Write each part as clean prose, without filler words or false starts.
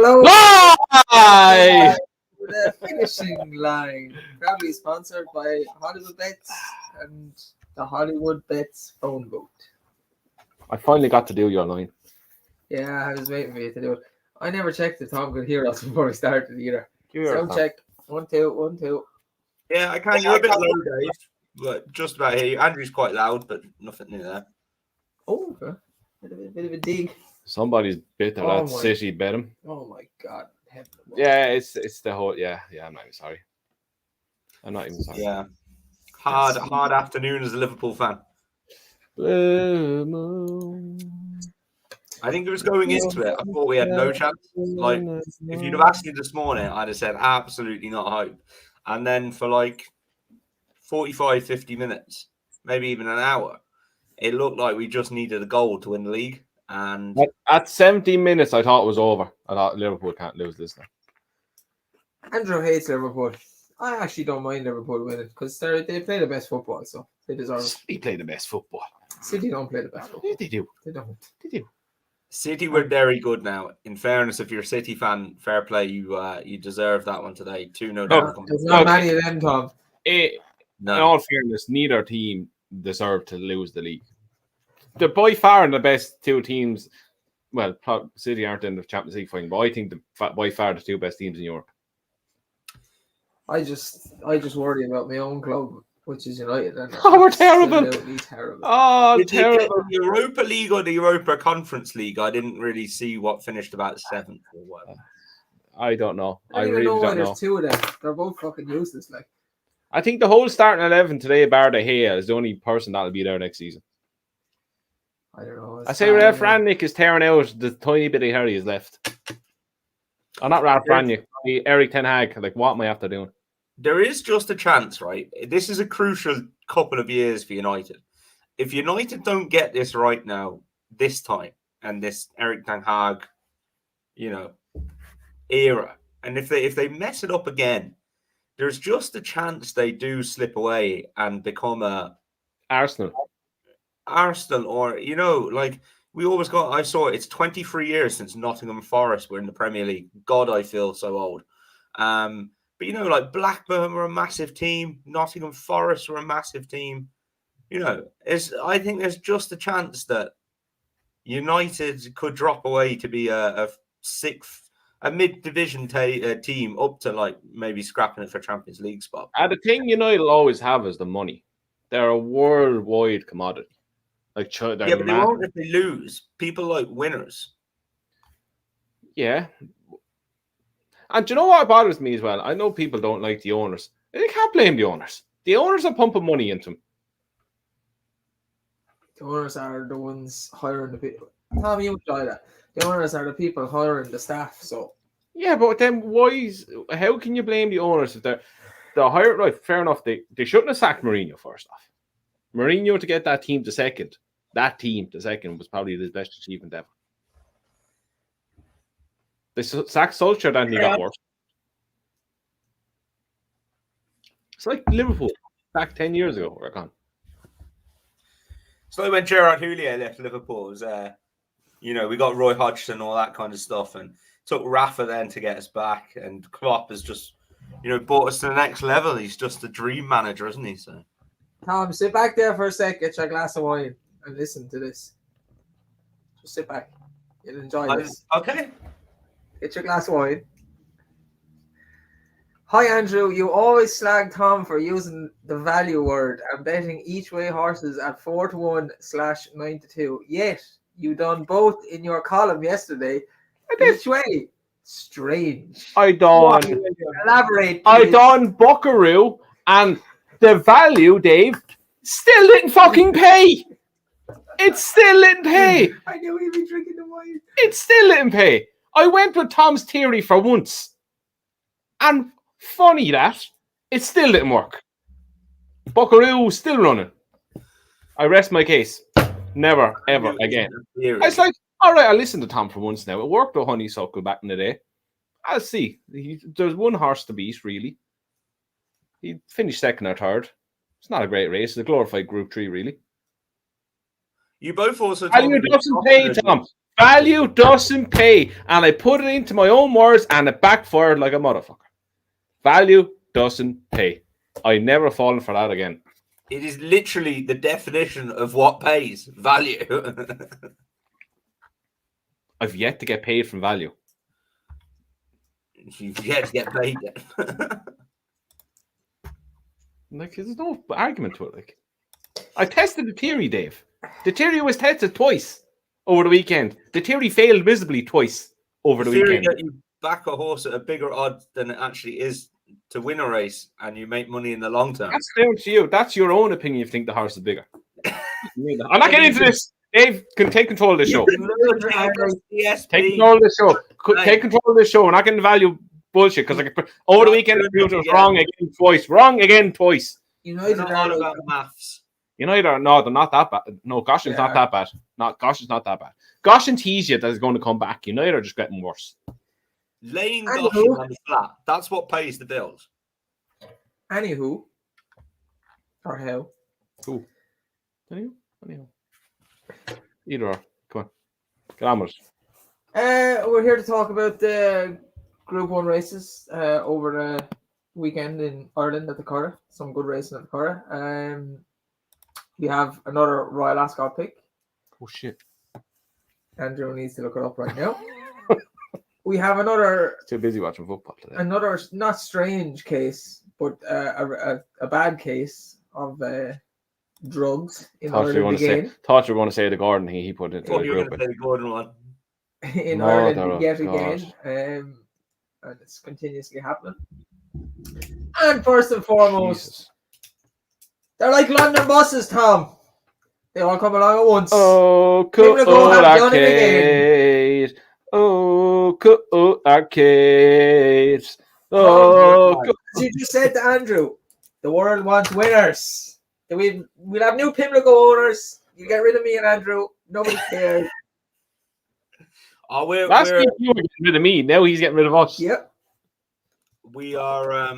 Hello. Live! The finishing line, proudly sponsored by Hollywood Bets and the Hollywood Bets phone booth. I finally got to do your line. Yeah, I was waiting for you to do it. I never checked if Tom could hear us before we started either. Sound check. 1, 2, 1, 2. Yeah, I can. You're a bit low, Dave, but just about here. Andrew's quite loud, but nothing near there. Oh, okay. Bit of a dig. Somebody's bitter that City bet him. Oh my God. Yeah, it's the whole. Yeah. I'm not even sorry. I'm not even sorry. Yeah, hard afternoon as a Liverpool fan. I think it was going into it. I thought we had no chance. Like, if you'd have asked me this morning, I'd have said absolutely not hope. And then for like 45, 50 minutes, maybe even an hour, it looked like we just needed a goal to win the league. And at 17 minutes, I thought it was over. I thought Liverpool can't lose this now. Andrew hates Liverpool. I actually don't mind Liverpool winning because they play the best football, so they deserve it. City play the best football. City don't play the best football. Yeah, they do. They don't. They do. City were very good now. In fairness, if you're a City fan, fair play. You deserve that one today. 2-0 down. There's not many of them, Tom. In all fairness, neither team deserved to lose the league. They're by far the best two teams. Well, City aren't in the Champions League fighting, but I think by far the two best teams in Europe. I just worry about my own club, which is United. And we're terrible. Terrible. Oh, terrible. The Europa League or the Europa Conference League? I didn't really see what finished about 7th or whatever. I don't know. I really don't know. know. There's two of them. They're both fucking useless. Like, I think the whole starting 11 today, bar De Gea, is the only person that'll be there next season. I don't know. I say Ralph Rangnick is tearing out the tiny bit of hair he has left. Oh, not Ralph Rangnick. Eric Ten Hag. Like, what am I after doing? There is just a chance, right? This is a crucial couple of years for United. If United don't get this right now, this time, and this Eric Ten Hag, era, and if they mess it up again, there's just a chance they do slip away and become a Arsenal, or like we always got. I saw it's 23 years since Nottingham Forest were in the Premier League. God, I feel so old. But like Blackburn were a massive team, Nottingham Forest were a massive team. I think there's just a chance that United could drop away to be a mid-division team up to like maybe scrapping it for Champions League spot. The thing United will always have is the money. They're a worldwide commodity. Like, but they won't if they lose. People like winners. Yeah. And do you know what bothers me as well? I know people don't like the owners. They can't blame the owners. The owners are pumping money into them. The owners are the ones hiring the people. Tom, you enjoy that. The owners are the people hiring the staff. So yeah, but then how can you blame the owners if they're hired? Right, fair enough. They shouldn't have sacked Mourinho first off. Mourinho to get that team to second. That team to second was probably his best achievement ever. They sacked Solskjaer and he got worse. It's like Liverpool back 10 years ago. We're gone. So when Gerard Houllier left Liverpool, it was, we got Roy Hodgson, all that kind of stuff, and took Rafa then to get us back. And Klopp has just, brought us to the next level. He's just a dream manager, isn't he? So, Tom, sit back there for a sec, get your glass of wine, and listen to this. Just sit back. You'll enjoy this. Okay. Get your glass of wine. Hi, Andrew. You always slag Tom for using the value word and betting each way horses at 4-1/9-2. Yet, you done both in your column yesterday. Each way. Strange. I done. Elaborate. Please. I done Buckaroo, and the value, Dave, still didn't fucking pay. It still didn't pay. I knew he'd be drinking the wine. It still didn't pay. I went with Tom's theory for once. And funny that, it still didn't work. Buckaroo still running. I rest my case. Never, ever again. It's like, all right, I'll listen to Tom for once now. It worked with Honeysuckle back in the day. I'll see. There's one horse to beat, really. He finished second or third. It's not a great race. It's a glorified Group 3, really. You both also Value doesn't pay, Tom. Value doesn't pay. And I put it into my own words and it backfired like a motherfucker. Value doesn't pay. I never fallen for that again. It is literally the definition of what pays. Value. I've yet to get paid from value. You've yet to get paid yet. Like, there's no argument to it. Like, I tested the theory, Dave. The theory was tested twice over the weekend. The theory failed visibly twice over the theory weekend. that you back a horse at a bigger odds than it actually is to win a race, and you make money in the long term. That's down to you. That's your own opinion. You think the horse is bigger. I'm not getting into this. Dave can take control of the show. Take control of the show. Take control of the show. We're not getting value bullshit because over the weekend it was wrong again twice. Wrong again twice. United are all about maths. United are no, they're not that bad. No, Goshen's not that bad. Goshen's not that bad. Goshen teased you that is going to come back. United are just getting worse. Laying Goshen on the flat. That's what pays the bills. Anywho. Or how? Who? Anywho. Either or. Come on. Get on with it. We're here to talk about the Group 1 races over the weekend in Ireland at the Curragh. Some good racing at the Curragh. We have another Royal Ascot pick. Oh, shit. Andrew needs to look it up right now. We have another... Too busy watching football today. Another, not strange case, but a bad case of drugs in Ireland again. Thought you were going to say the Gordon thing he put into Thought the you were group. going to say the Gordon one. In Ireland yet again. And it's continuously happening. And first and foremost, Jesus. They're like London buses, Tom. They all come along at once. Oh, cool arcade. Oh, cool arcades. Oh, as you just said to Andrew, the world wants winners. We'll have new Pimlico owners. You get rid of me and Andrew. Nobody cares. Last week you were getting rid of me. Now he's getting rid of us. Yep. We are.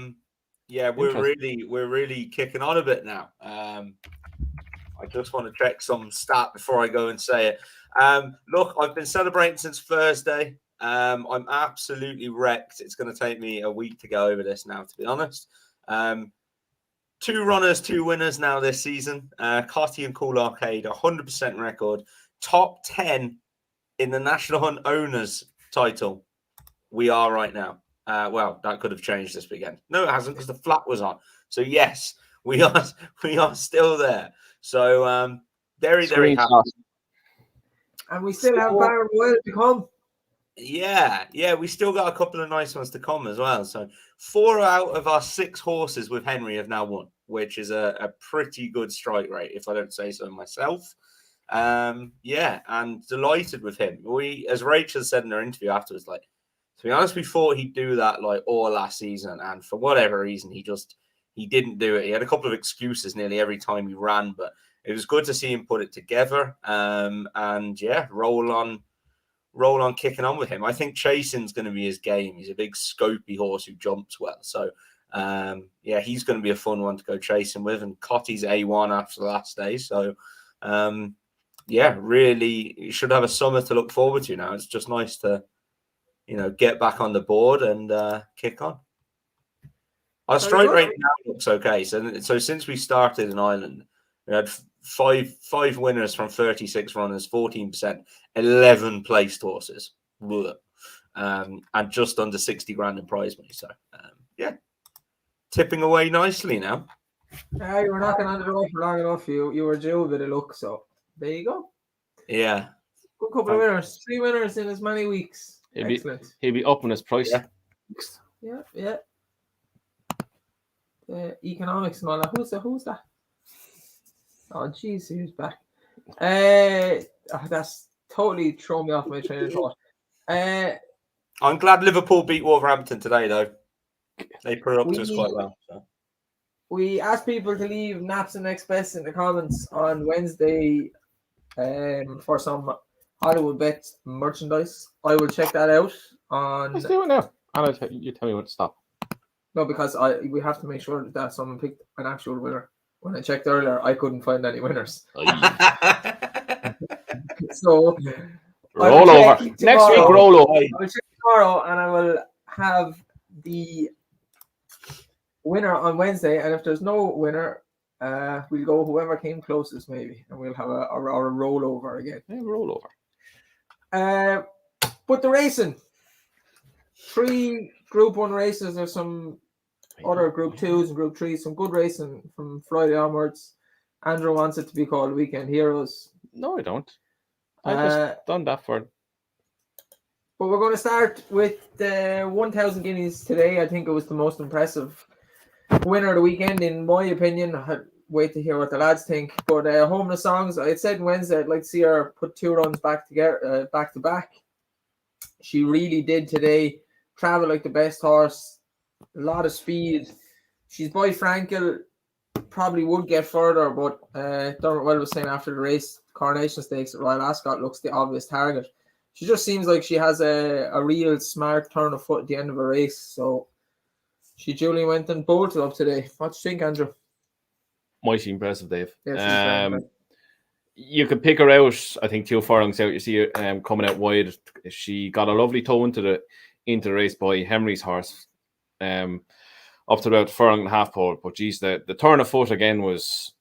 We're really kicking on a bit now. I just want to check some stat before I go and say it. Look, I've been celebrating since Thursday. I'm absolutely wrecked. It's going to take me a week to go over this now, to be honest. 2 runners, 2 winners now this season. Cotty and Cool Arcade, 100% record. Top 10 in the National Hunt Owners title. We are right now. Well, that could have changed this weekend. No, it hasn't, because the flat was on. So yes, we are still there. So very happy. And we still have Baron Royal to come. Yeah, we still got a couple of nice ones to come as well. So 4 out of our 6 horses with Henry have now won, which is a pretty good strike rate, if I don't say so myself. And delighted with him. We, as Rachel said in her interview afterwards, like, to be honest, we thought he'd do that like all last season, and for whatever reason, he didn't do it. He had a couple of excuses nearly every time he ran, but it was good to see him put it together. Roll on kicking on with him. I think chasing's going to be his game. He's a big scopy horse who jumps well. So, he's going to be a fun one to go chasing with. And Cotty's A1 after the last day. So, really, you should have a summer to look forward to now. It's just nice to, get back on the board and kick on. Our strike rate now looks okay. So since we started in Ireland, we had five winners from 36 runners, 14%, 11 placed horses, and just under 60 grand in prize money. So, tipping away nicely now. You were knocking on the door for long enough. You were due a bit of luck, so there you go. Yeah. Good couple of winners. 3 winners in as many weeks. Excellent. He'll be up on his price. Yeah. Economics and all that. Who's that? Oh, jeez, who's back? That's totally thrown me off my train of thought. I'm glad Liverpool beat Wolverhampton today, though. They put it up to us quite well. So. We asked people to leave naps and next best in the comments on Wednesday for some Hollywood Bet merchandise. I will check that out on. Let's do it now. You tell me when to stop. No, because we have to make sure that someone picked an actual winner. When I checked earlier, I couldn't find any winners. So I will Roll over. check Next week, tomorrow. roll over. I will check tomorrow, and I will have the winner on Wednesday. And if there's no winner, we'll go whoever came closest, maybe, and we'll have a rollover again. Yeah, roll over. But the racing, 3 Group 1 races. There's some other Group 2s and Group 3s. Some good racing from Friday onwards. Andrew wants it to be called Weekend Heroes. No, I don't. I just done that for. But we're going to start with the 1,000 guineas today. I think it was the most impressive winner of the weekend, in my opinion. I'd wait to hear what the lads think. But Homeless Songs, I had said Wednesday I'd like to see her put 2 runs back to back. She really did today. Travel like the best horse. A lot of speed. She's by Frankel. Probably would get further, but Dermot Well was saying after the race, Coronation Stakes at Royal Ascot looks the obvious target. She just seems like she has a real smart turn of foot at the end of a race. So she duly went and bolted up today. What do you think, Andrew? Mighty impressive, Dave. Yeah, you could pick her out. I think 2 furlongs out. You see her coming out wide. She got a lovely toe into the race by Henry's horse. Up to about 1.5 furlong pole. But geez, the turn of foot again was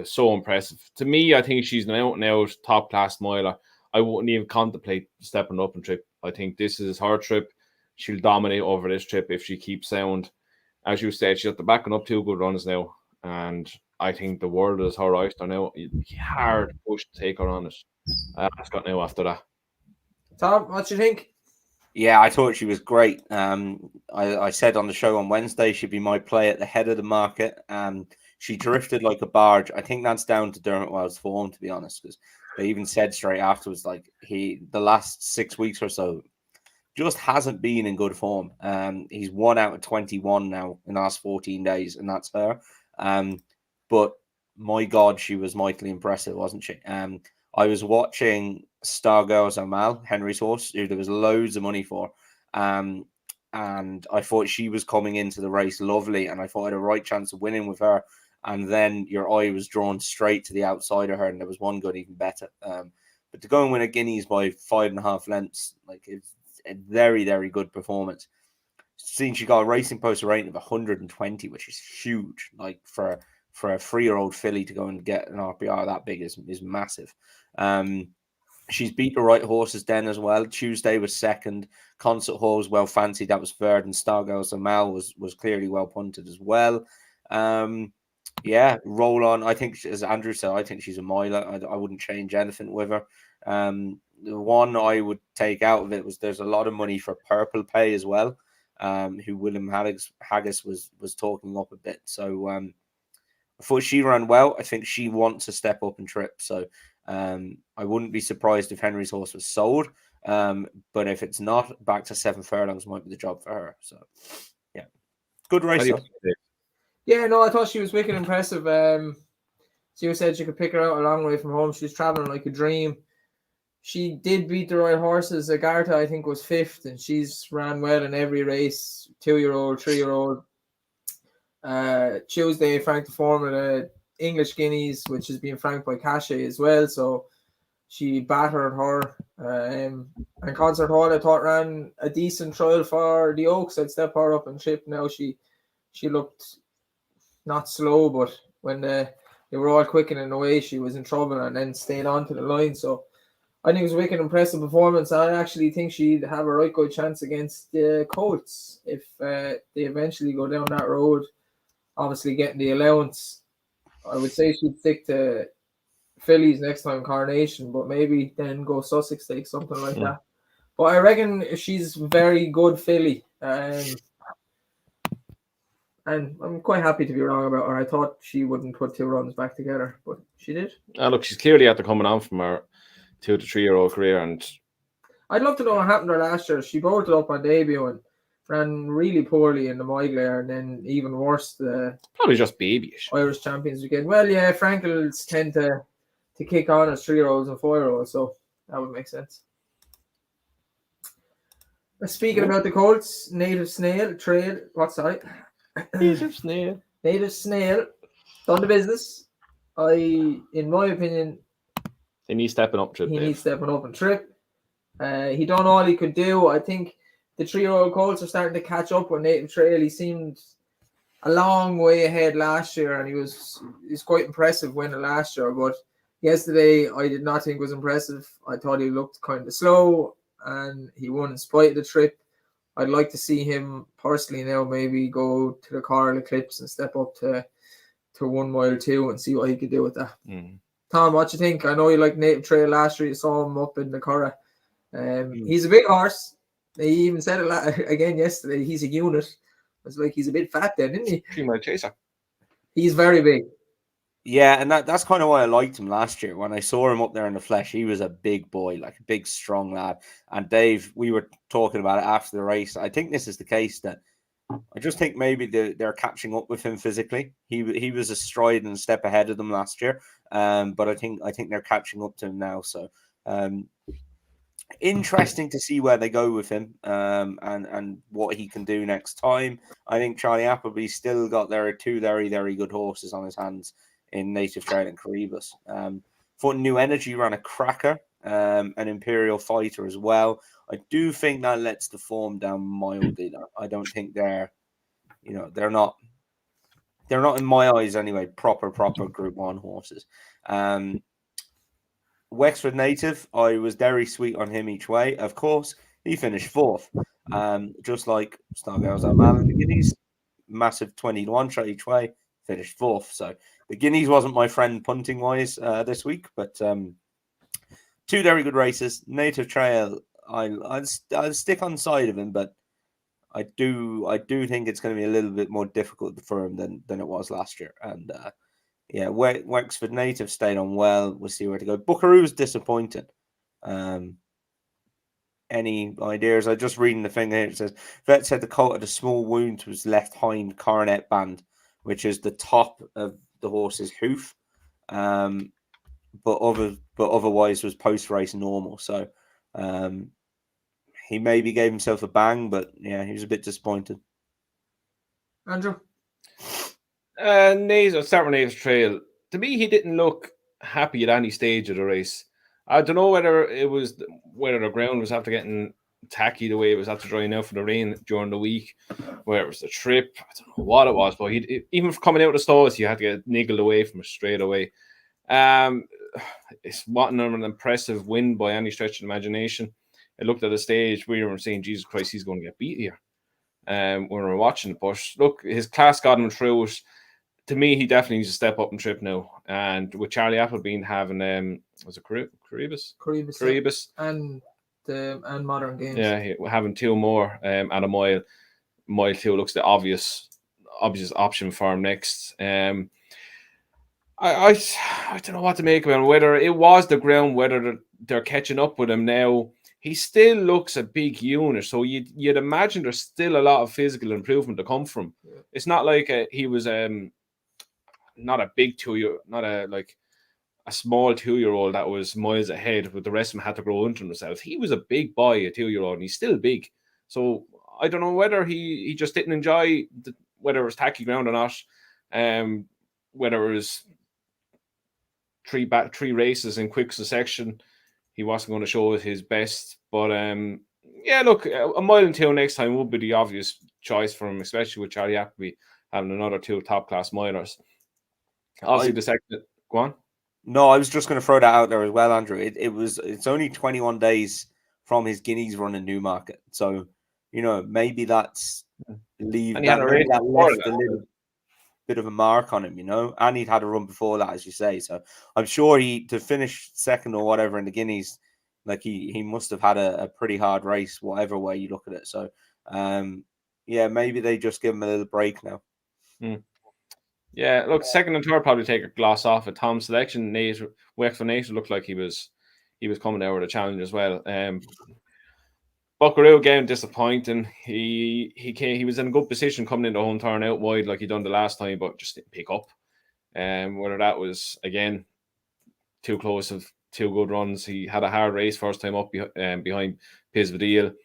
so impressive. To me, I think she's an out and out top class miler. I wouldn't even contemplate stepping up and trip. I think this is her trip. She'll dominate over this trip if she keeps sound. As you said, she's at the backing up 2 good runs now. And I think the world is her oyster now. It'd be hard push to take her on it. I've got now after that. Tom, what do you think? Yeah, I thought she was great. I said on the show on Wednesday she'd be my play at the head of the market. She drifted like a barge. I think that's down to Dermot Well's form, to be honest, because they even said straight afterwards, like the last 6 weeks or so just hasn't been in good form. He's 1 out of 21 now in the last 14 days, and that's her. But my God, she was mightily impressive, wasn't she? I was watching Stargirls Amal, Henry's horse, who there was loads of money for. And I thought she was coming into the race lovely, and I thought I had a right chance of winning with her. And then your eye was drawn straight to the outside of her, and there was one good even better. But to go and win a Guineas by 5.5 lengths, like, it's a very, very good performance. Seeing she got a racing poster rating of 120, which is huge. Like for a 3-year-old filly to go and get an RPR that big is massive. She's beat the right horses then as well. Tuesday was second. Concert Hall was well fancied. That was third. And Stargirls Amal was clearly well punted as well. Yeah, roll on. I think, as Andrew said, I think she's a miler. I wouldn't change anything with her. The one I would take out of it was there's a lot of money for Purple Pay as well, who William Haggis was talking up a bit. So I thought she ran well. I think she wants to step up and trip. So I wouldn't be surprised if Henry's horse was sold. But if it's not, back to 7 furlongs might be the job for her. So yeah, good race. Yeah, no, I thought she was wicked impressive. She said she could pick her out a long way from home. She was traveling like a dream. She did beat the right horses. Agartha, I think, was 5th, and she's ran well in every race. 2-year-old, 3-year-old. Tuesday, franked the form of the English Guineas, which is being franked by Cachet as well. So she battered her. And Concert Hall, I thought, ran a decent trial for the Oaks. I'd step her up and trip. Now she looked not slow, but when they were all quickening away, she was in trouble and then stayed on to the line. So I think it was a wicked impressive performance. I actually think she'd have a right good chance against the Colts if they eventually go down that road. Obviously, getting the allowance, I would say she'd stick to fillies next time, Coronation, but maybe then go Sussex Stakes, something like that. But I reckon she's very good filly. And I'm quite happy to be wrong about her. I thought she wouldn't put 2 runs back together, but she did. Look, she's clearly after coming on from her 2 to 3-year-old career, and I'd love to know what happened to her last year. She bolted up on debut and ran really poorly in the Moyglare, and then even worse, the probably just babyish Irish Champions weekend. Well, yeah, Frankels tend to kick on as 3-year-olds and 4-year-olds, so that would make sense. Speaking about the Colts, Native Snail Trail. What's that? Native Snail. Native Snail done the business. In my opinion, He needs stepping up trip. He Dave. needs stepping up and trip. He done all he could do. I think the 3-year-old colts are starting to catch up with Native Trail. He seemed a long way ahead last year, and he's quite impressive winning last year. But yesterday, I did not think was impressive. I thought he looked kind of slow, and he won in spite of the trip. I'd like to see him personally now maybe go to the Coral Eclipse and step up to 1 mile 2 and see what he could do with that. Tom, what you think? I know you like Native Trail last year. You saw him up in the Curragh. He's a big horse. He even said it again yesterday. He's a unit. It's like he's a bit fat then, isn't he? 3 mile chaser. He's very big. Yeah, and that's kind of why I liked him last year. When I saw him up there in the flesh, he was a big boy, like a big, strong lad. And Dave, we were talking about it after the race. I think this is the case that I just think maybe they're catching up with him physically. He was a stride and a step ahead of them last year, but I think they're catching up to him now. So interesting to see where they go with him, and what he can do next time. I think Charlie Appleby's still got there 2 very, very good horses on his hands in Native Trail and Caribus. For New Energy ran a cracker, an Imperial Fighter as well. I do think that lets the form down mildly. I don't think they're not in my eyes anyway, proper Group 1 horses. Wexford Native, I was very sweet on him each way. Of course, he finished 4th. Just like Stargirls and the Guineas, massive 20-1 shot each way, finished 4th. So the Guineas wasn't my friend punting wise this week, but 2 very good races. Native Trail, I'll stick on side of him, but I do think it's going to be a little bit more difficult for him than it was last year. And Wexford Native stayed on well. We'll see where to go. Buckaroo was disappointing. Any ideas? I just reading the thing here. It says vet said the colt had a small wound to his left hind coronet band, which is the top of the horse's hoof. But otherwise was post race normal. So he maybe gave himself a bang, but yeah, he was a bit disappointed. Andrew? Start with Native Trail. To me, he didn't look happy at any stage of the race. I don't know whether the ground was after getting tacky the way it was after drying out for the rain during the week, where it was the trip. I don't know what it was, but even coming out of the stalls, you had to get niggled away from it straight away. It's wasn't an impressive win by any stretch of the imagination. It looked at the stage we were saying, Jesus Christ, he's going to get beat here. When we were watching it, but look, his class got him through it. To me, he definitely needs to step up and trip now. And with Charlie Appleby having was it Caribus and Modern Games. Yeah, having 2 more at a mile 2 looks the obvious option for him next. I don't know what to make of him. Whether it was the ground, whether they're catching up with him now. He still looks a big unit, so you'd imagine there's still a lot of physical improvement to come from. Yeah. It's not like he was not a big 2-year, not a small 2-year-old that was miles ahead, but the rest of them had to grow into themselves. He was a big boy, a 2-year-old, and he's still big. So I don't know whether he just didn't enjoy whether it was tacky ground or not, whether it was three races in quick succession. He wasn't going to show his best, but look, a mile and 2 next time would be the obvious choice for him, especially with Charlie Appleby having another 2 top-class milers. Obviously, the second, go on. No, I was just going to throw that out there as well, Andrew. It's only 21 days from his Guineas run in Newmarket, so maybe that's left a little bit of a mark on him, and he'd had a run before that, as you say. So I'm sure to finish second or whatever in the Guineas, like he must have had a pretty hard race, whatever way you look at it. So maybe they just give him a little break now. Yeah, look, second and third probably take a gloss off at Tom's selection. Wexford Native looked like he was coming out with a challenge as well. Buckaroo again disappointing. He was in a good position coming into home turn out wide like he done the last time, but just didn't pick up. Whether that was again too close of 2 good runs. He had a hard race first time up behind Pisvedil.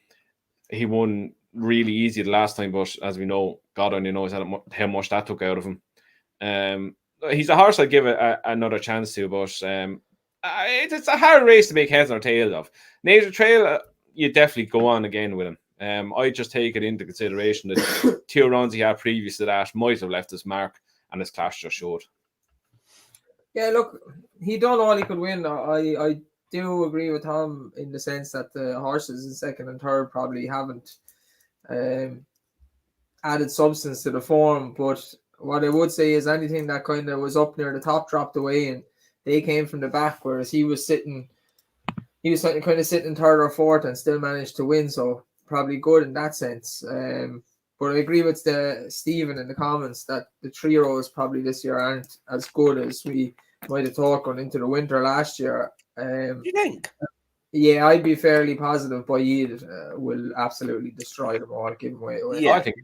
He won really easy the last time, but as we know, God only knows how much that took out of him. He's a horse I'd give another chance to, but It's a hard race to make heads or tails of. Nature Trail, you definitely go on again with him. I just take it into consideration that 2 runs he had previous to that might have left his mark, and his clash just showed. Yeah, look, he done all he could win. I do agree with Tom in the sense that the horses in second and third probably haven't added substance to the form. But what I would say is anything that kind of was up near the top dropped away, and they came from the back, whereas he was kind of sitting third or fourth and still managed to win. So probably good in that sense. But I agree with Stephen in the comments that the 3-year-olds probably this year aren't as good as we might have thought going into the winter last year. Do you think? Yeah, I'd be fairly positive Boyd will absolutely destroy them all, give away. Yeah, I think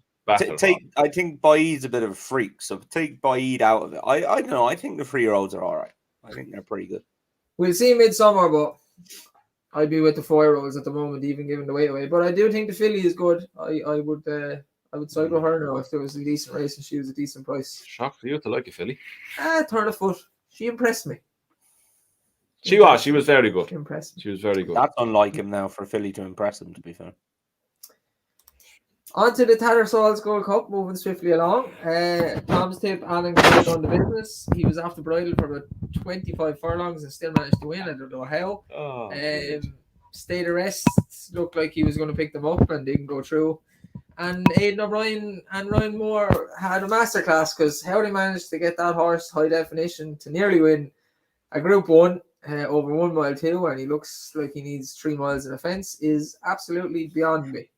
I think Boyd's a bit of a freak, so take Boyd out of it. I don't know. I think the 3-year-olds are all right. I think they're pretty good. We'll see midsummer, but I'd be with the 4-year-olds at the moment, even giving the weight away. But I do think the filly is good. I would side with her now if there was a decent race and she was a decent price. Shocked for you to like a filly. Turn of foot. She impressed me. She was very good. She impressed me. She was very good. That's unlike him now for a filly to impress him, to be fair. On to the Tattersall School Cup, moving swiftly along. Tom's tip, Alan got on the business. He was off the bridle for about 25 furlongs and still managed to win. I don't know how. State arrests looked like he was going to pick them up and didn't go through. And Aidan O'Brien and Ryan Moore had a masterclass because how they managed to get that horse high definition to nearly win a Group 1 over 1 mile 2, and he looks like he needs 3 miles in a fence is absolutely beyond me.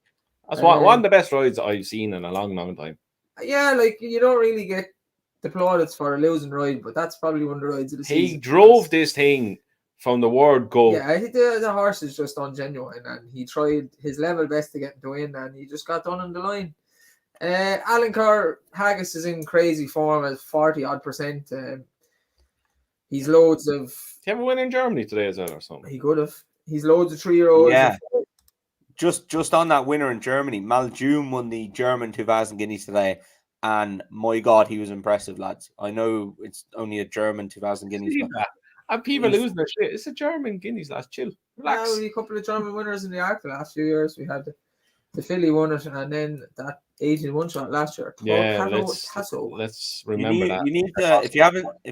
That's one of the best rides I've seen in a long, long time. Yeah, like you don't really get the plaudits for a losing ride, but that's probably one of the rides of the season. He drove this thing from the word go. Yeah, I think the horse is just ungenuine, and he tried his level best to get him to win, and he just got done on the line. Alan Kerr Haggis is in crazy form at 40-odd%. He's loads of. Did he have a win in Germany today as well or something? He could have. He's loads of 3-year-olds. Yeah. Just on that winner in Germany, Maljoom won the German 2000 Guineas today, and my God, he was impressive, lads. I know it's only a German 2000 Guineas, but and people losing their shit. It's a German Guineas, lads. Chill, relax. Yeah, we had a couple of German winners in the arc the last few years. We had the filly won it, and then that 18 shot last year. Yeah, let's remember that. You need to, if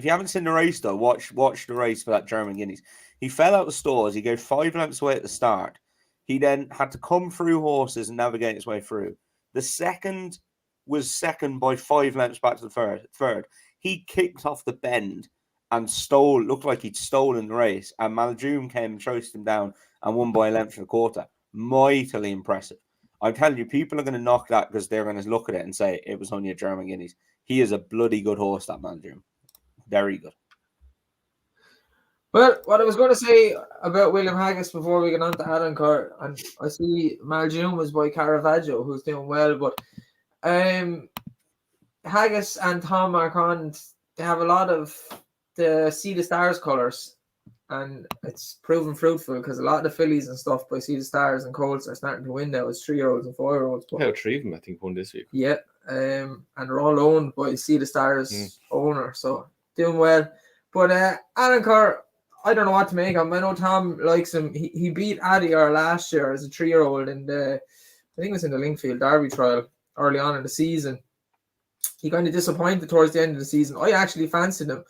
you haven't seen the race though, watch the race for that German Guineas. He fell out of stores. He gave 5 lengths away at the start. He then had to come through horses and navigate his way through. The second was second by 5 lengths back to the third. He kicked off the bend and looked like he'd stolen the race. And Maljoom came and chased him down and won by a length and a quarter. Mightily impressive. I'm telling you, people are going to knock that because they're going to look at it and say it was only a German Guineas. He is a bloody good horse, that Maljoom. Very good. Well, what I was going to say about William Haggis before we get on to Alan Kerr, and I see Maljoom was by Caravaggio, who's doing well, but Haggis and Tom Marquand, they have a lot of the Sea the Stars colours, and it's proven fruitful because a lot of the fillies and stuff by Sea the Stars and Colts are starting to win now as 3-year-olds and 4-year-olds. How 3 of them, I think, won this week. Yeah, and they're all owned by Sea the Stars owner, so doing well. But Alan Kerr, I don't know what to make of him. I know Tom likes him. He beat Adiar last year as a 3-year-old in I think it was in the Linkfield Derby trial early on in the season. He kind of disappointed towards the end of the season. I actually fancied him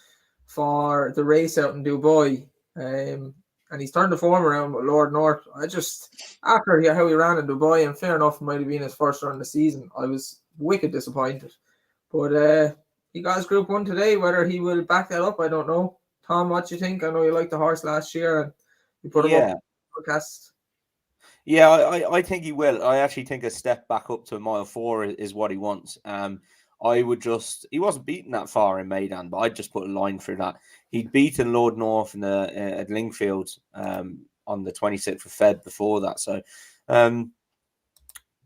for the race out in Dubai. And he's turned the form around with Lord North. After how he ran in Dubai, and fair enough, it might have been his first run of the season, I was wicked disappointed. But he got his Group 1 today. Whether he will back that up, I don't know. Tom, what do you think? I know you liked the horse last year and you put him up in the forecast. Yeah, I think he will. I actually think a step back up to mile 4 is what he wants. He wasn't beaten that far in Maidan, but I'd just put a line through that. He'd beaten Lord North at Lingfield on the 26th of Feb before that. So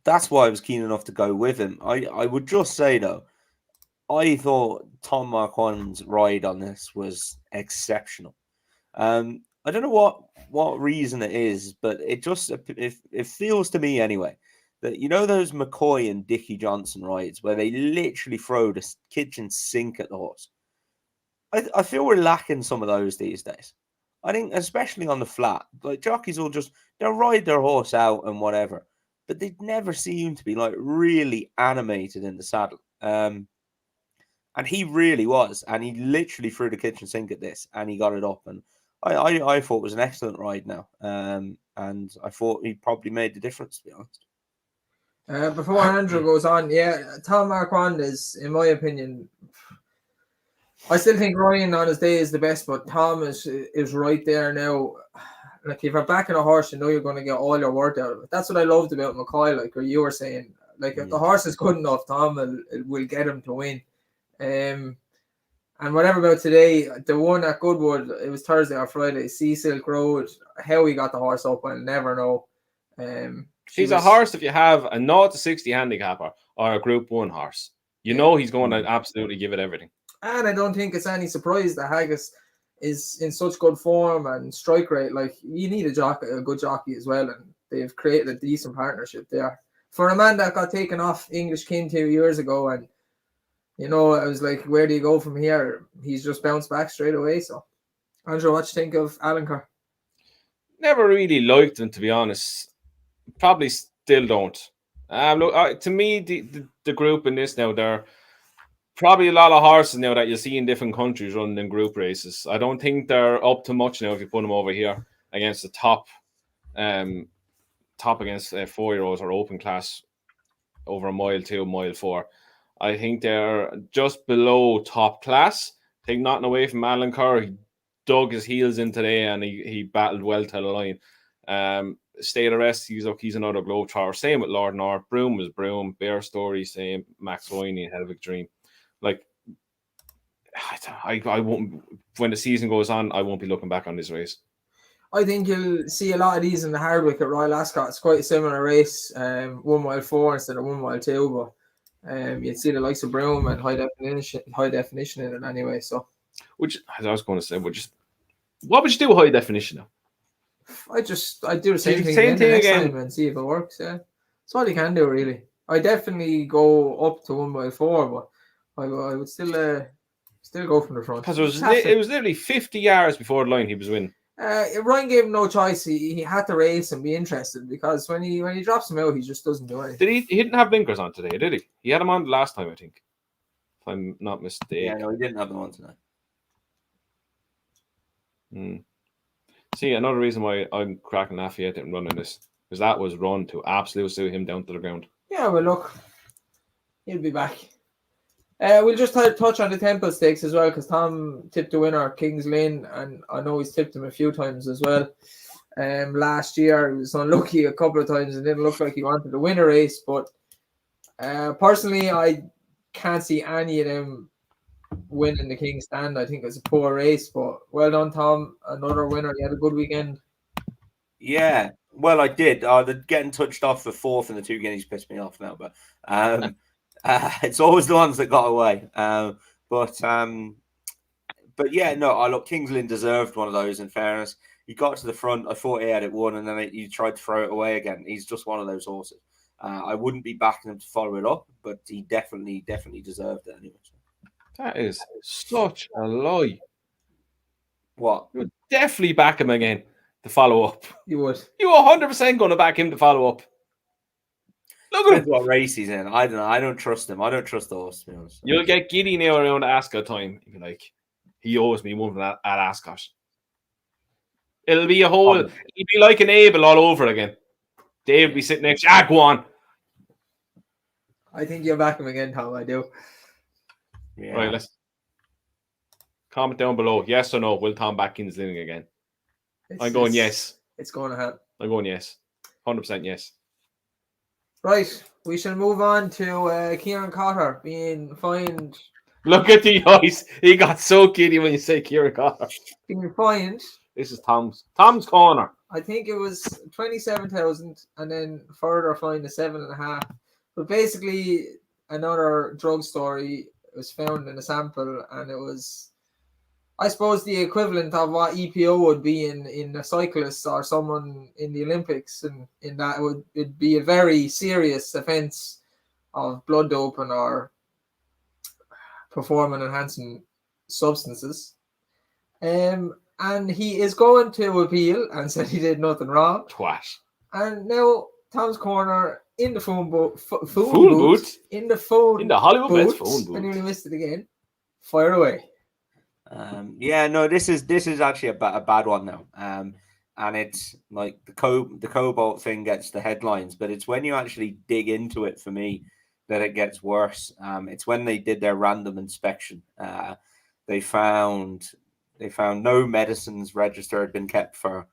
that's why I was keen enough to go with him. I would just say, though, I thought Tom Marquand's ride on this was exceptional. I don't know what reason it is, but it feels to me anyway that, you know, those McCoy and Dickie Johnson rides where they literally throw the kitchen sink at the horse. I feel we're lacking some of those these days. I think especially on the flat, like jockeys will they'll ride their horse out and whatever, but they never seem to be like really animated in the saddle. And he really was, and he literally threw the kitchen sink at this, and he got it up, and I thought it was an excellent ride now, and I thought he probably made the difference, to be honest. Before Andrew goes on, yeah, Tom Marquand is, in my opinion, I still think Ryan on his day is the best, but Tom is right there now. Like, if you're backing a horse, you know you're going to get all your worth out of it. That's what I loved about McCoy, like what you were saying. Like, if the horse is good enough, Tom will get him to win. And whatever about today, the one at Goodwood, it was Thursday or Friday, Sea Silk Road, how he got the horse up, I'll never know. She's a horse if you have a 0 to 60 handicapper or a Group 1 horse. You know he's going to absolutely give it everything. And I don't think it's any surprise that Haggis is in such good form and strike rate. Like, you need a good jockey as well, and they've created a decent partnership there. For a man that got taken off English King 2 years ago, and I was like, where do you go from here? He's just bounced back straight away. So, Andrew, what do you think of Alencar? Never really liked him, to be honest. Probably still don't. Look, to me, the group in this now, they're probably a lot of horses now that you see in different countries running in group races. I don't think they're up to much now if you put them over here against the top against 4-year-olds or open class over a mile 2, mile 4. I think they're just below top class. Take nothing away from Alan Kerr. He dug his heels in today and he battled well to the line. State of Rest, he's another globetrotter. Same with Lord North. Broome was Broome. Bear Story, same. Max Winey, Helvic Dream. Like, I won't. When the season goes on, I won't be looking back on this race. I think you'll see a lot of these in the Hardwick at Royal Ascot. It's quite a similar race, 1 mile 4 instead of 1 mile 2, but you'd see the likes of Broome and high definition in it anyway. So, which as I was going to say, what would you do with high definition now? I'd do the same thing again and see if it works. Yeah, that's all you can do, really. I definitely go up to 1 mile 4, but I would still go from the front. Because it was literally 50 yards before the line he was winning. Ryan gave him no choice. He had to race and be interested, because when he drops him out, he just doesn't do anything. He didn't have blinkers on today, did he? He had them on the last time, I think. If I'm not mistaken. Yeah, no, he didn't have them on tonight. See, another reason why I'm cracking Lafayette and running this, because that was run to absolutely suit him down to the ground. Yeah, well, look, he'll be back. We'll just touch on the Temple Stakes as well, because Tom tipped the winner, King's Lynn, and I know he's tipped him a few times as well. Last year, he was unlucky a couple of times and didn't look like he wanted to win a race, but personally, I can't see any of them winning the King's Stand. I think it's a poor race, but well done, Tom. Another winner. You had a good weekend. Yeah, well, I did. The getting touched off for 4th and the 2 guineas pissed me off now, but it's always the ones that got away. But yeah, no, look, King's Lynn deserved one of those, in fairness. He got to the front. I thought he had it won, and then he tried to throw it away again. He's just one of those horses. I wouldn't be backing him to follow it up, but he definitely deserved it anyway. That is such a lie. What? You would definitely back him again to follow up. You would. You were 100% going to back him to follow up. Look at what race he's in. I don't know. I don't trust him. I don't trust the horse, to be honest. You'll get giddy now around Ascot time. You'll be like, he owes me one at Ascot. It'll be it'll be like an Abel all over again. Dave will be sitting next to go on. I think you'll back him again, Tom. I do. Yeah. Right, let's comment down below. Yes or no? Will Tom back King's Lynn again? I'm going yes. It's going to happen. I'm going yes. 100% yes. Right, we shall move on to Kieran Cotter being fined. Look at the eyes. He got so giddy when you say Kieran Cotter. Being fined. This is Tom's corner. I think it was 27,000 and then further fine of 7.5. But basically, another drug story was found in a sample, and it was, I suppose, the equivalent of what EPO would be in a cyclist or someone in the Olympics, and in that it'd be a very serious offence of blood doping or performance enhancing substances. And he is going to appeal and said he did nothing wrong. Twat. And now Tom's Corner in the phone booth. Phone booth? In the phone In the Hollywood Bets booth. phone booth. I nearly missed it again. Fire away. Yeah, no, this is actually a bad one now. And it's like the cobalt thing gets the headlines, but it's when you actually dig into it for me that it gets worse. It's when they did their random inspection. They found no medicines register had been kept for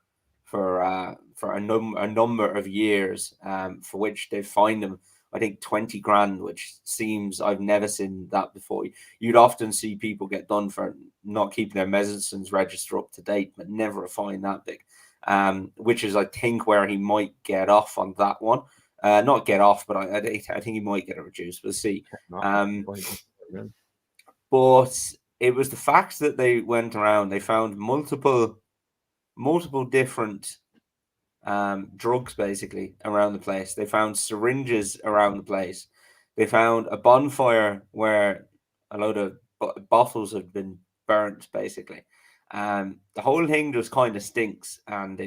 a number of years, for which they fined them, I think, 20 grand, which seems, I've never seen that before. You'd often see people get done for not keeping their medicines register up to date, but never a fine that big. Which is, I think, where he might get off on that one. Not get off, but I think he might get it reduced. We'll see. But it was the fact that they went around. They found multiple different drugs basically around the place. They found syringes around the place. They found a bonfire where a load of bottles had been burnt basically. The whole thing just kind of stinks, and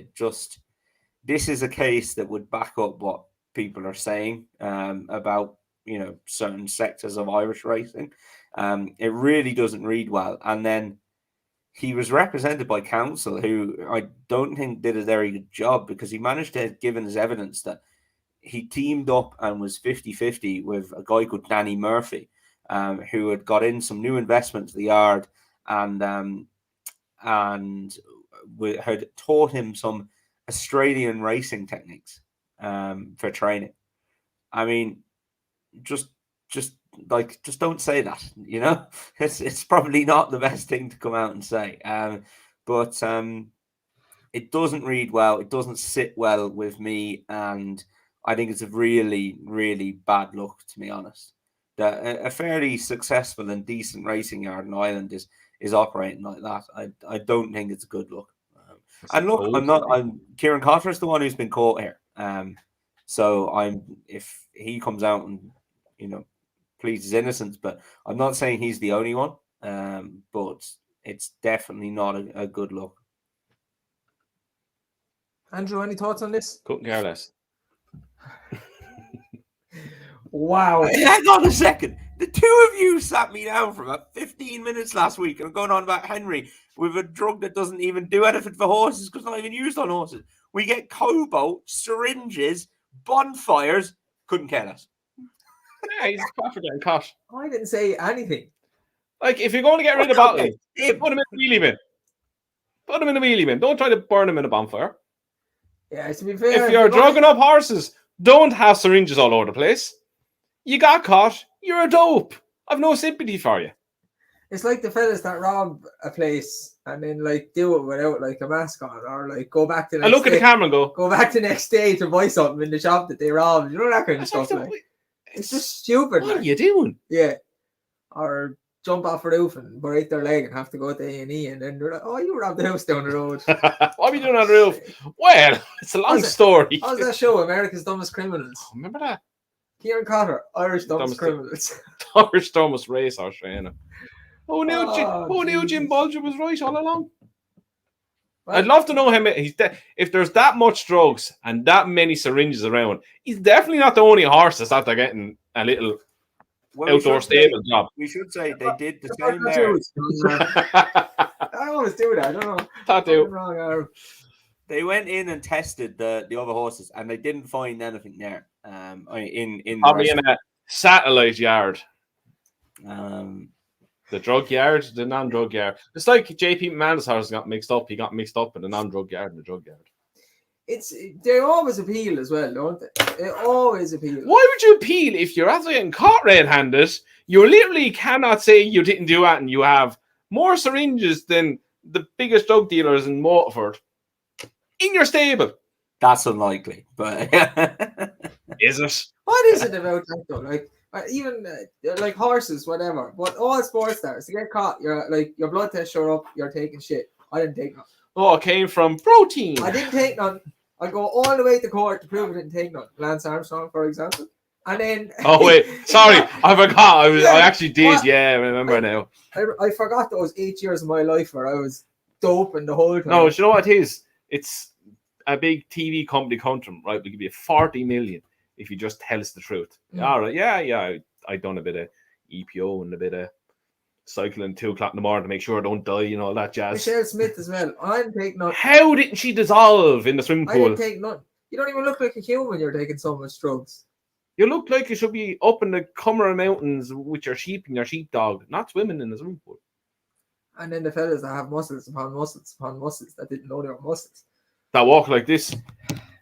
this is a case that would back up what people are saying about, you know, certain sectors of Irish racing. It really doesn't read well. And then he was represented by counsel who I don't think did a very good job, because he managed to give his evidence that he teamed up and was 50-50 with a guy called Danny Murphy, who had got in some new investment to the yard and had taught him some Australian racing techniques for training. I mean, just don't say that, you know. It's probably not the best thing to come out and say, but it doesn't read well. It doesn't sit well with me, and I think it's a really, really bad look, to be honest. That a fairly successful and decent racing yard in Ireland is operating like that. I don't think it's a good look. And look, I'm Kieran Cotter is the one who's been caught here. So if he comes out and, you know, pleads his innocence, but I'm not saying he's the only one. But it's definitely not a good look. Andrew, any thoughts on this? Couldn't care less. Wow. Hang on a second. The two of you sat me down for about 15 minutes last week and going on about Henry with a drug that doesn't even do anything for horses because it's not even used on horses. We get cobalt, syringes, bonfires. Couldn't care less. Yeah, he's for getting caught. I didn't say anything. Like, if you're going to get rid of bottles, put him in the wheelie bin. Put him in the wheelie bin. Don't try to burn him in a bonfire. Yeah, to be fair, if you're drugging up horses, don't have syringes all over the place. You got caught, you're a dope. I've no sympathy for you. It's like the fellas that rob a place and then like do it without like a mask on, or like go back to the next look at the camera and go back the next day to buy something in the shop that they robbed. You know, that kind of stuff. Like. It's just stupid. What are you doing? Yeah. Or jump off a roof and break their leg and have to go to A&E, and then they're like, oh, you robbed the house down the road. What are you doing on the roof? Well, it's a long story. How's that show, America's Dumbest Criminals? Oh, remember that? Kieran Cotter, Irish Dumbest Criminals. Irish Dumbest Racehorse Trainer. Who knew Jim Bulger was right all along? Well, I'd love to know him. If there's that much drugs and that many syringes around, he's definitely not the only horse that's after getting a little outdoor stable job. We should say they did the same there. I always do that. I don't know. Tattoo. They went in and tested the other horses, and they didn't find anything there. Probably in a satellite yard. The drug yard, the non-drug yard. It's like JP McMahon's horse got mixed up. He got mixed up in the non-drug yard and the drug yard. They always appeal as well, don't they? They always appeal. Why would you appeal if you're after getting caught red-handed? You literally cannot say you didn't do that, and you have more syringes than the biggest drug dealers in Waterford in your stable. That's unlikely, but is it? What is it about that though? Like even like horses, whatever. But all sports stars, to get caught, you're like your blood tests show up, you're taking shit. I didn't take none. Oh, it came from protein. I didn't take none. I go all the way to court to prove I didn't take none. Lance Armstrong, for example. And then oh wait, sorry, I forgot. I actually did. Yeah, I remember now. I forgot those 8 years of my life where I was doping the whole time. No, you know what it is? It's a big TV company countering, right? We'll give you 40 million if you just tell us the truth. All right, yeah. I done a bit of EPO and a bit of cycling 2 o'clock in the morning to make sure I don't die, all that jazz. Michelle Smith as well. I didn't take nothing. How didn't she dissolve in the swimming I pool? didn't take nothing. You don't even look like a human. You're taking so much drugs. You look like you should be up in the Cumberland Mountains with your sheep and your sheepdog, not swimming in the swimming pool. And then the fellas that have muscles upon muscles upon muscles that didn't know they were muscles. That walk like this.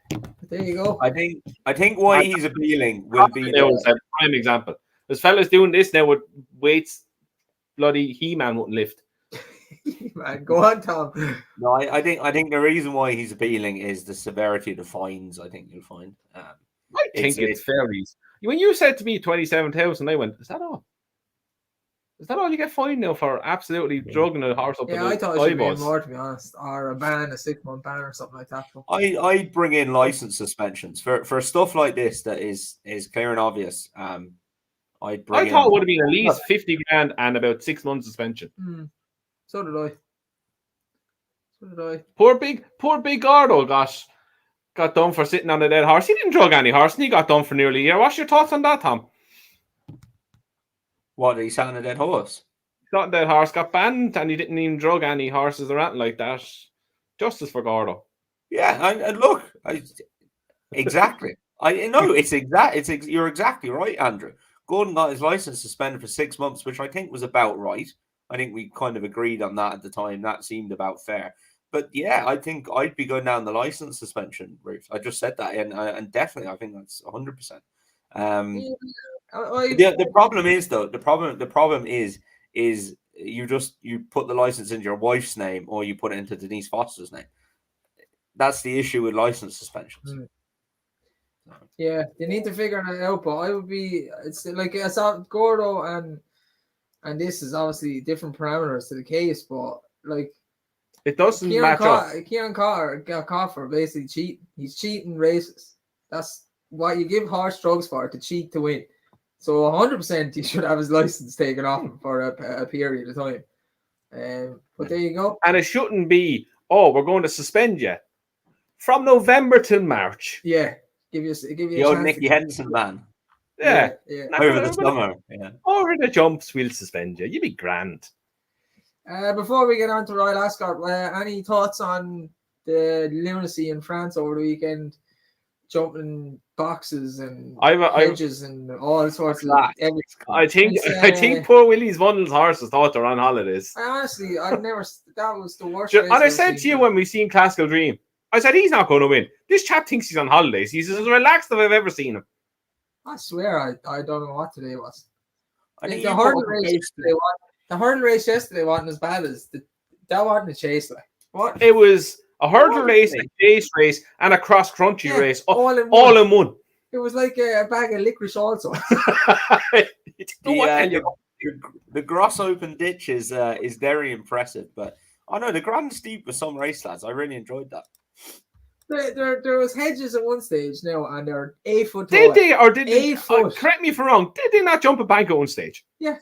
But there you go. I think why he's appealing will be a prime example. There's fellas doing this now with weights bloody He-Man wouldn't lift. Man, go on, Tom. No, I think the reason why he's appealing is the severity of the fines. I think you'll find. I think it's fair. When you said to me 27,000, I went, "Is that all? Is that all you get fined now for absolutely drugging a horse up?" Yeah, I thought it should be more, to be honest, or a ban, a 6-month ban, or something like that. I bring in license suspensions for stuff like this that is clear and obvious. I thought it would have been at least 50 grand and about 6 months suspension. So did I. Poor big Gordo got done for sitting on a dead horse. He didn't drug any horse, and he got done for nearly a year. What's your thoughts on that, Tom? What, he sat on a dead horse? Got a dead horse, got banned, and he didn't even drug any horses or anything like that. Justice for Gordo. Yeah, and look, exactly. I know you're exactly right, Andrew. Gordon got his license suspended for 6 months, which I think was about right. I think we kind of agreed on that at the time. That seemed about fair. But yeah, I think I'd be going down the license suspension route. I just said that, and definitely, I think that's 100%. The problem is though. The problem is you put the license into your wife's name or you put it into Denise Foster's name. That's the issue with license suspensions. Yeah, they need to figure that out. But it's like I saw Gordo and this is obviously different parameters to the case, but like. It doesn't match up. Kieran Carter got caught for basically cheating. He's cheating races. That's what you give horse drugs for, to cheat to win. So 100% he should have his license taken off him for a period of time. But there you go. And it shouldn't be, we're going to suspend you from November till March. Yeah. Give you the old Nicky Henderson man. Yeah. Over the summer. Yeah. Over the jumps, we'll suspend you. You'll be grand. Before we get on to Royal Ascot, any thoughts on the lunacy in France over the weekend? Jumping boxes and hedges and all sorts of everything. I think poor Willie's Bundle's horses thought they're on holidays. Honestly, that was the worst. And I said to you when we seen Classical Dream, I said he's not going to win. This chap thinks he's on holidays. He's as relaxed as I've ever seen him. I swear, I don't know what today was. I think the hurdle race yesterday wasn't as bad as that wasn't a chase. Like what? It was a hurdle race, a chase race, and a cross-country race, all in one. It was like a bag of licorice also. The Gross Open ditch is very impressive, but I know the Grand Steep with some race lads. I really enjoyed that. There was hedges at one stage now, and they're 8 foot tall. Did they, or did they? Correct me if I'm wrong. Did they not jump a bank at one stage? Yeah.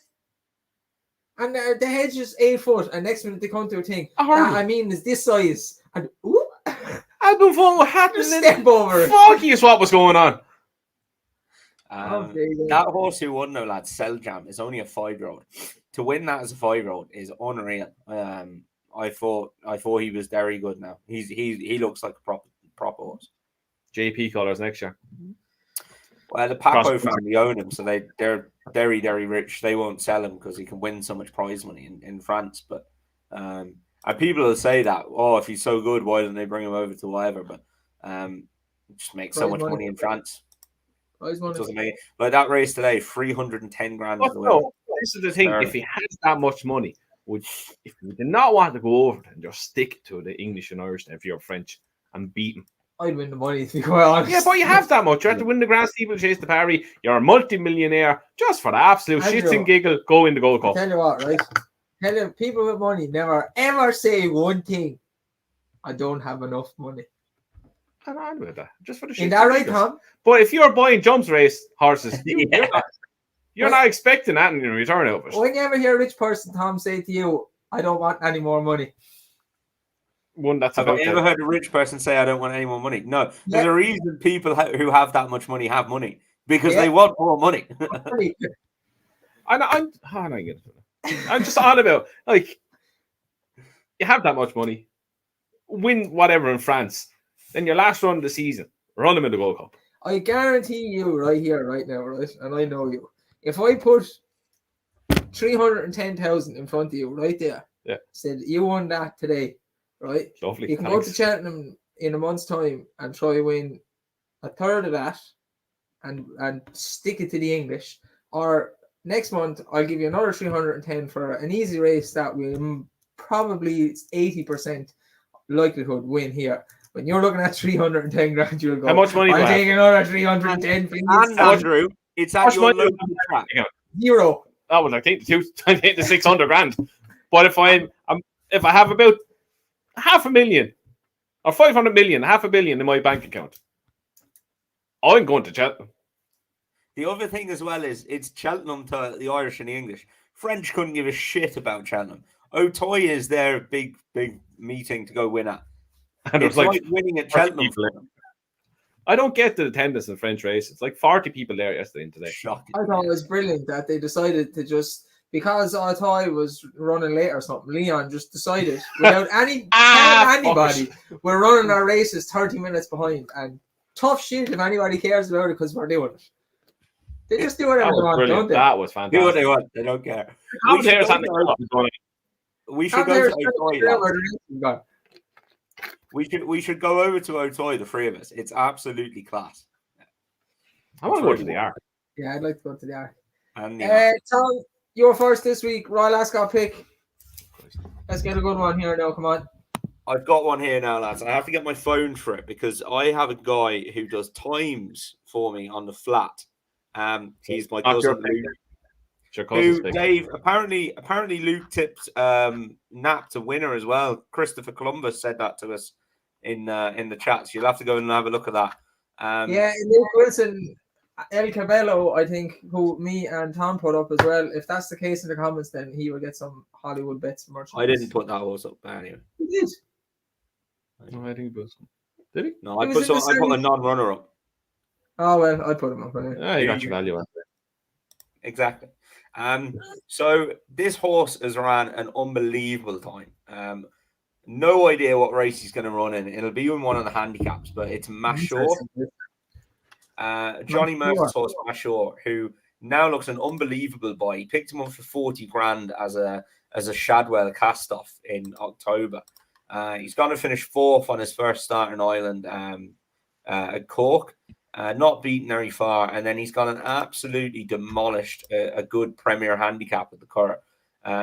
And the hedge is 8 foot, and next minute they come to a thing. Is this size? And I've been following what happened. Step over. Foggiest what was going on. That horse who won, though, lads, Selljam, is only a 5-year-old. To win that as a 5-year-old is unreal. I thought he was very good. Now he looks like a proper horse. JP colours next year. Well, the Papo family own him, so they're very, very rich. They won't sell him because he can win so much prize money in France. But and people will say that, if he's so good, why don't they bring him over to whatever? But just makes so much money in France. Doesn't make it. Like that race today, 310 grand. This is the thing. If he has that much money, if we did not want to go over and just stick to the English and Irish, if you're French, and beat him, I'd win the money, to be quite honest. Yeah, but you have that much. You have to win the Grand Steeple Chase the Parry. You're a multi-millionaire. Just for the absolute shits and giggle, go in the Gold Cup. Tell you what, right? People with money never ever say one thing. I don't have enough money. I'm on with that. Just for the shits. Is that right, Tom? But if you're buying jumps race horses, you're not expecting that in return of it. When you ever hear a rich person, Tom, say to you, I don't want any more money. one that's Have about I ever heard a rich person say, "I don't want any more money"? No, there's a reason people who have that much money have money because they want more money. I'm just on about like you have that much money, win whatever in France, then your last run of the season, run them in the Gold Cup. I guarantee you right here, right now, right, and I know you. If I put 310,000 in front of you, right there, said you won that today, right? Lovely. You can go to Cheltenham in a month's time and try to win a third of that, and stick it to the English. Or next month, I'll give you another 310 for an easy race that will probably 80% likelihood win here. When you're looking at 310 grand, you'll go, how much money do I take another 310, please. And Andrew, it's at your local track. Zero. That was, I think, the 600 grand. But if I have about 500,000 or 500 million, 500 million in my bank account, I'm going to Cheltenham. The other thing as well is it's Cheltenham to the Irish and the English. French couldn't give a shit about Cheltenham. Auteuil is their big meeting to go win at. And it's like winning at Cheltenham. I don't get the attendance in French race. It's like 40 people there yesterday and today. Shocking. I thought it was brilliant that they decided to just, because Auteuil was running late or something, Leon just decided without anybody, we're running our races 30 minutes behind. And tough shit if anybody cares about it because we're doing it. They just do whatever they want, don't they? That was fantastic. Do what they want. They don't care. We should go to Auteuil. We should go over to Auteuil, the three of us. It's absolutely class. I want to go to the Arc. Yeah, I'd like to go to the Arc. And Tom, you're first this week. Royal Ascot pick. Let's get a good one here now. Come on. I've got one here now, lads. I have to get my phone for it because I have a guy who does times for me on the flat. He's my cousin Luke. Who, Dave, apparently Luke tipped Nap to winner as well. Christopher Columbus said that to us in the chat. So you'll have to go and have a look at that. Luke Wilson, El Cabello, I think, who me and Tom put up as well. If that's the case in the comments, then he will get some Hollywood bets merchandise. I didn't put that horse up anyway. He did. No, I think he was. Did he? No, I put a non-runner up. Oh well, I put him up anyway. Yeah, you got your value on it. Exactly. So this horse has ran an unbelievable time. No idea what race he's going to run in. It'll be in one of the handicaps, but it's Mashore. Johnny Murphy's horse, Mashore, who now looks an unbelievable buy. He picked him up for 40 grand as a Shadwell cast-off in October. He's going to finish fourth on his first start in Ireland at Cork. Not beaten very far, and then he's got an absolutely demolished a good Premier handicap at the Curragh.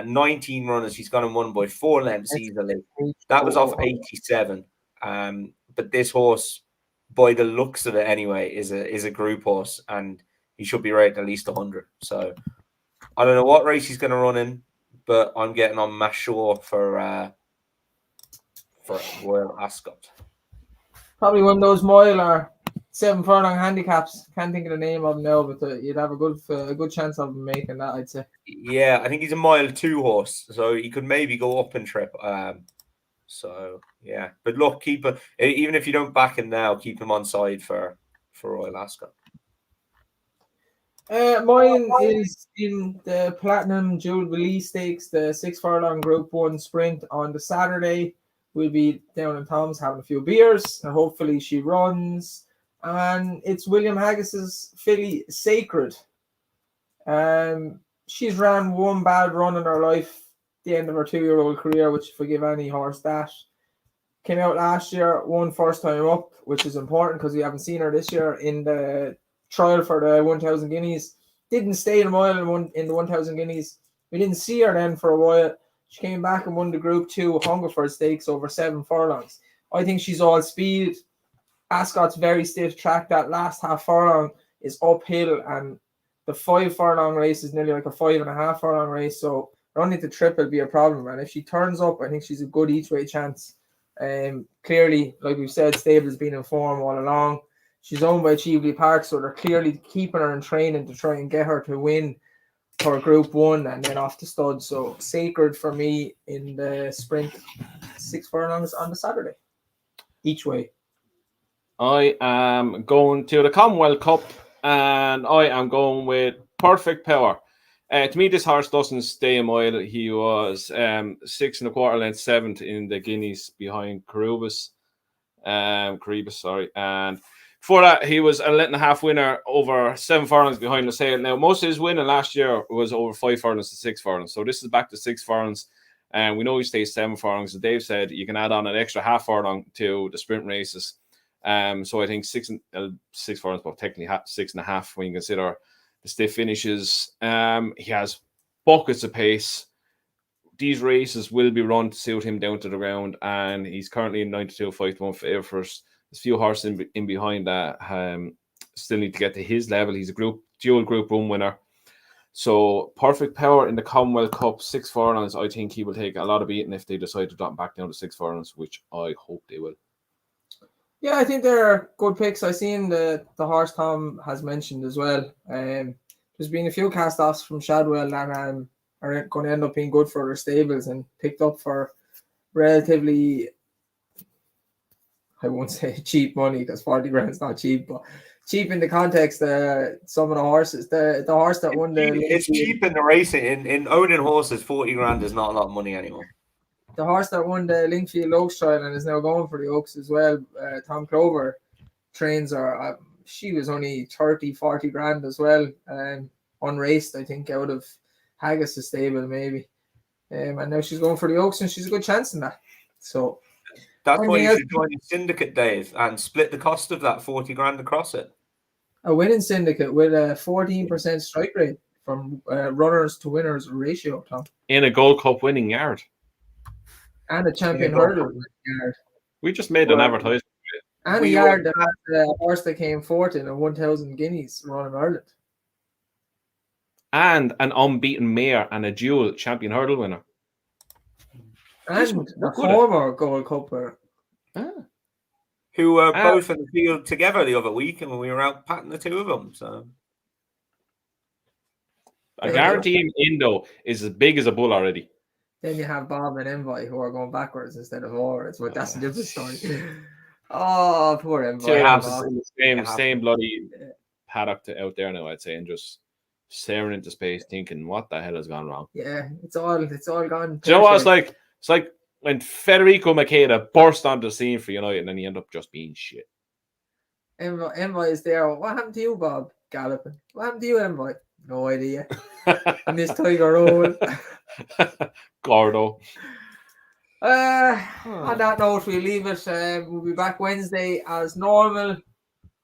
19 runners, he's gone and won by 4 lengths easily. That was off 87. But this horse, by the looks of it anyway, is a group horse, and he should be rated at least 100. So I don't know what race he's going to run in, but I'm getting on Mashore for Royal Ascot. Probably one of those mile or 7 furlong handicaps. Can't think of the name of them now, but you'd have a good chance of making that, I'd say. Yeah, I think he's a mile 2 horse, so he could maybe go up and trip. So yeah, but look, even if you don't back him now, keep him on side for Royal Ascot. Mine is in the Platinum Jubilee Stakes, the 6 furlong Group 1 sprint on the Saturday. We'll be down in Tom's having a few beers, and hopefully she runs. And it's William Haggis's filly Sacred. She's ran one bad run in her life, the end of her 2-year-old career, which forgive any horse that. Came out last year, won first time up, which is important because we haven't seen her this year in the trial for the 1,000 guineas. Didn't stay in a mile in the 1,000 guineas. We didn't see her then for a while. She came back and won the Group 2 Hungerford Stakes over 7 furlongs. I think she's all speed. Ascot's very stiff track. That last half furlong is uphill, and the 5 furlong race is nearly like a 5.5 furlong race. So running to triple will be a problem. And if she turns up, I think she's a good each way chance. Clearly, like we've said, stable's been in form all along. She's owned by Cheveley Park, so they're clearly keeping her in training to try and get her to win her Group 1 and then off the stud. So Sacred for me in the sprint 6 furlongs on the Saturday, each way. I am going to the Commonwealth Cup, and I am going with Perfect Power. To me, this horse doesn't stay a mile. He was 6 1/4 lengths, 7th in the Guineas behind Caribus, and before that, he was a 1.5 winner over 7 furlongs behind the sale. Now, most of his winning last year was over 5 furlongs to 6 furlongs, so this is back to 6 furlongs, and we know he stays 7 furlongs. As Dave said, you can add on an extra half furlong to the sprint races. So I think 6 furlongs, but technically 6.5 when you consider the stiff finishes. He has buckets of pace. These races will be run to suit him down to the ground, and he's currently in 92 5-1 favourite first. There's a few horses in behind that still need to get to his level. He's a dual Group 1 winner. So Perfect Power in the Commonwealth Cup, 6 furlongs. I think he will take a lot of beating if they decide to drop him back down to 6 furlongs, which I hope they will. Yeah, I think they're good picks. I seen the horse Tom has mentioned as well. There's been a few cast-offs from Shadwell that are going to end up being good for their stables and picked up for relatively, I won't say cheap money because 40 grand's not cheap, but cheap in the context some of the horses. The horse that won it's cheap in the racing. In owning horses, 40 grand is not a lot of money anymore. The horse that won the Lingfield Oaks trial and is now going for the Oaks as well, Tom Clover, trains her. She was only 30-40 grand as well, unraced, I think, out of Haggis' stable maybe. And now she's going for the Oaks, and she's a good chance in that. So that's why you should join the Syndicate, Dave, and split the cost of that 40 grand across it. A winning Syndicate with a 14% strike rate from runners to winners ratio, Tom. In a Gold Cup winning yard. And a champion hurdle yard. We just made an advertisement. And a yard that had a horse that came fourth in a 1,000 guineas run in Ireland. And an unbeaten mare and a dual champion hurdle winner. And the former Gold Cup winner. Who were both in the field together the other week, and we were out patting the two of them. So I guarantee him Indo is as big as a bull already. Then you have Bob and Envoy who are going backwards instead of forwards, but that's a different story. Oh, poor Envoy. Two horses in the same bloody paddock out there now, I'd say, and just staring into space, thinking, "What the hell has gone wrong?" Yeah, it's all gone. Do you know what it's like? It's like when Federico Makeda burst onto the scene for United, and then he ended up just being shit. Envoy is there. What happened to you, Bob? Galloping. What happened to you, Envoy? No idea. I miss Tiger Roll. Gordo. On that note, we'll leave it. We'll be back Wednesday as normal.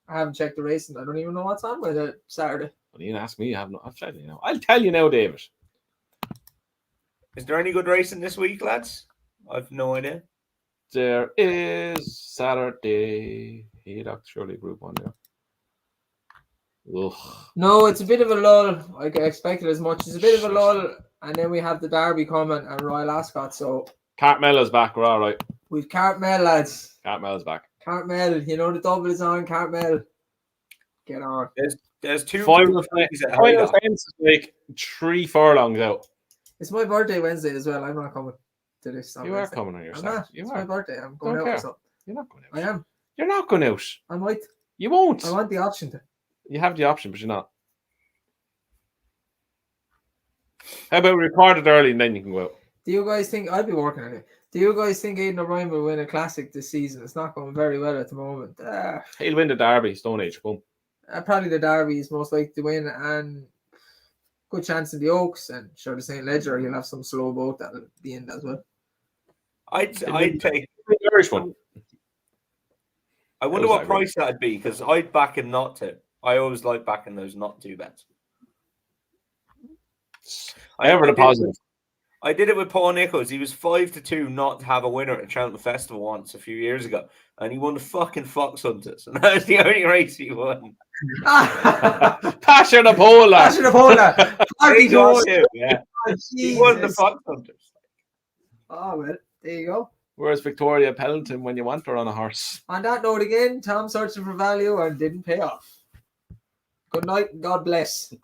I haven't checked the racing. I don't even know what's on with it Saturday. Well, you didn't ask me. I'll tell you now. I'll tell you now, David. Is there any good racing this week, lads? I've no idea. There is Saturday. Surely Group 1 there. Ugh. No, it's a bit of a lull. I expected as much. It's a bit of a lull, and then we have the Derby coming and Royal Ascot. So Cartmella's back. We're all right. We've Cartmel, lads. Cartmella's back. Cartmel, you know the double is on. Cartmel, get on. There's two final fence is like 3 furlongs out. It's my birthday Wednesday as well. I'm not coming to this. You are coming on your side. It's my birthday. I'm going out. So. You're not going out. I am. You're not going out. I might. You won't. I want the option to. You have the option, but you're not. How about we record it early and then you can go out? Do you guys think I'll be working on it? Do you guys think Aidan O'Brien will win a classic this season? It's not going very well at the moment. He'll win the Derby, Stone Age. Boom. Probably the Derby is most likely to win, and good chance in the Oaks, and sure the St. Ledger he'll have some slow boat that'll be in as well. I'd take the Irish one. I wonder what price that'd be, because I'd back him not to. I always like backing those not to bets. I have a deposit. I did it with Paul Nichols. He was 5-2 not to have a winner at Cheltenham Festival once a few years ago, and he won the fucking Fox Hunters, and that was the only race he won. Passion of Pola. Passion of Pola. Yeah. He won the Fox Hunters. Oh well, there you go. Where's Victoria Pelleton when you want her on a horse? On that note again, Tom searching for value and didn't pay off. Good night and God bless.